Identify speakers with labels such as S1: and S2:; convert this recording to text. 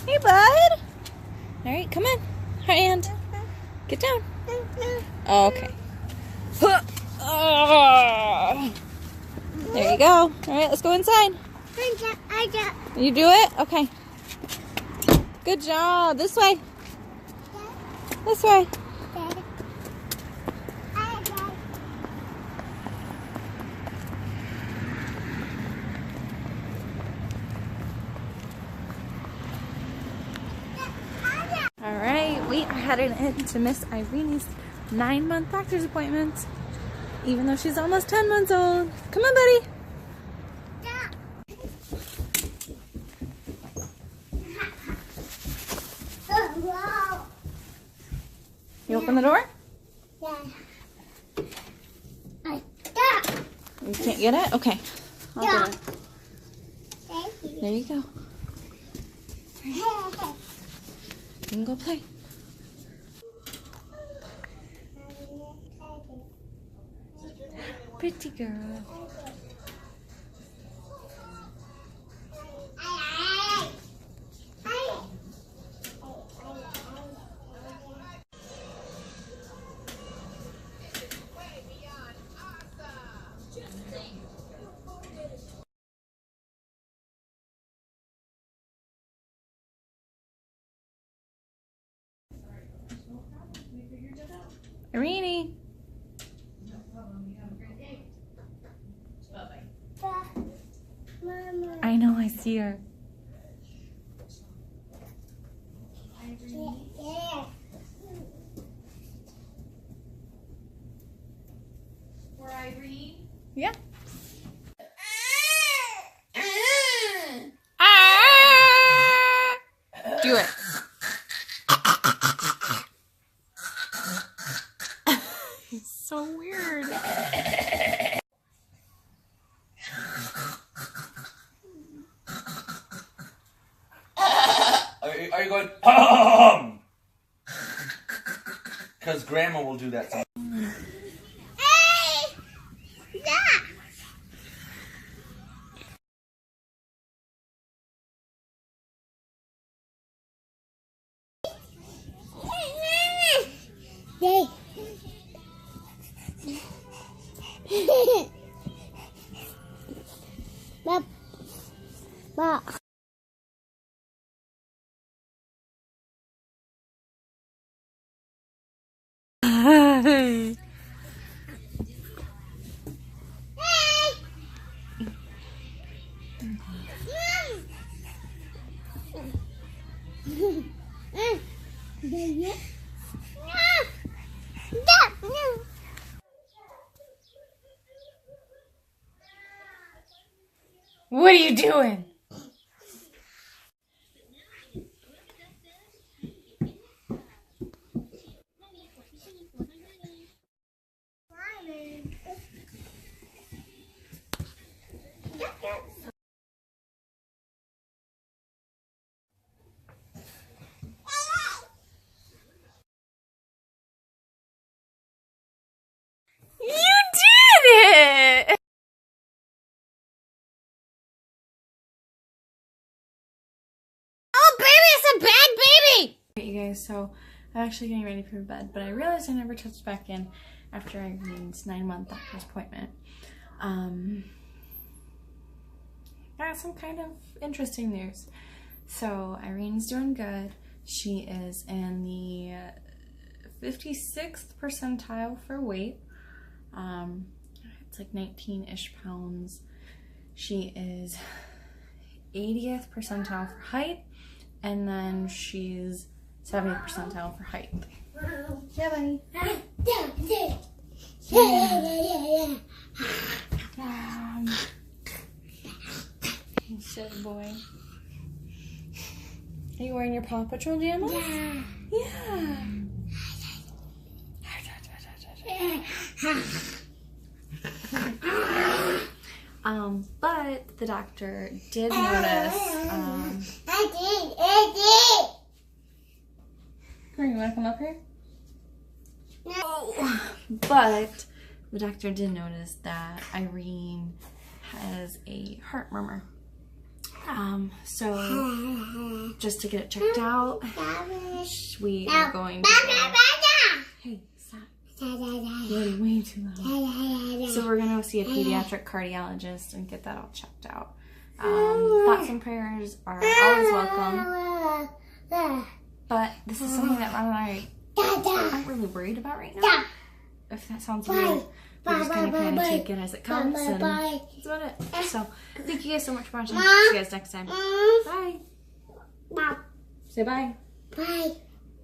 S1: Hey, bud. All right, come on. Hand. Get down. Okay. There you go. All right, let's go inside. You do it? Okay. Good job. This way. This way. All right, we are headed in to Miss Irene's 9-month doctor's appointment, even though she's almost 10 months old. Come on, buddy. You open the door?
S2: Yeah.
S1: You can't get it? Okay. I'll get it.
S2: Thank you.
S1: There you go. You can go play. Pretty girl. Irene. I know, I see her.
S3: For Irene?
S1: Yeah. Do it. It's so weird.
S4: Are you going, because Grandma will do that sometimes.
S1: What are you doing? You did it!
S2: Oh, baby, it's a bad baby!
S1: Alright, you guys, so I'm actually getting ready for bed, but I realized I never touched back in after Irene's 9-month doctor's appointment. Got some kind of interesting news. So Irene's doing good. She is in the 56th percentile for weight. It's like 19-ish pounds. She is 80th percentile for height, and then she's 70th percentile for height. Yeah, buddy. Silly boy. Are you wearing your Paw Patrol pajamas? Yeah. But the doctor did notice. Here, you want to come up here? No. But the doctor did notice that Irene has a heart murmur. So just to get it checked out, we are going to hey, stop. You're way too loud. So we're gonna go see a pediatric cardiologist and get that all checked out. Thoughts and prayers are always welcome, but this is something that Ron and I aren't really worried about right now. If that sounds weird, we're just gonna kind of take it as it comes, and that's about it. So thank you guys so much for watching. See you guys next time. Bye. Say bye.
S2: Bye.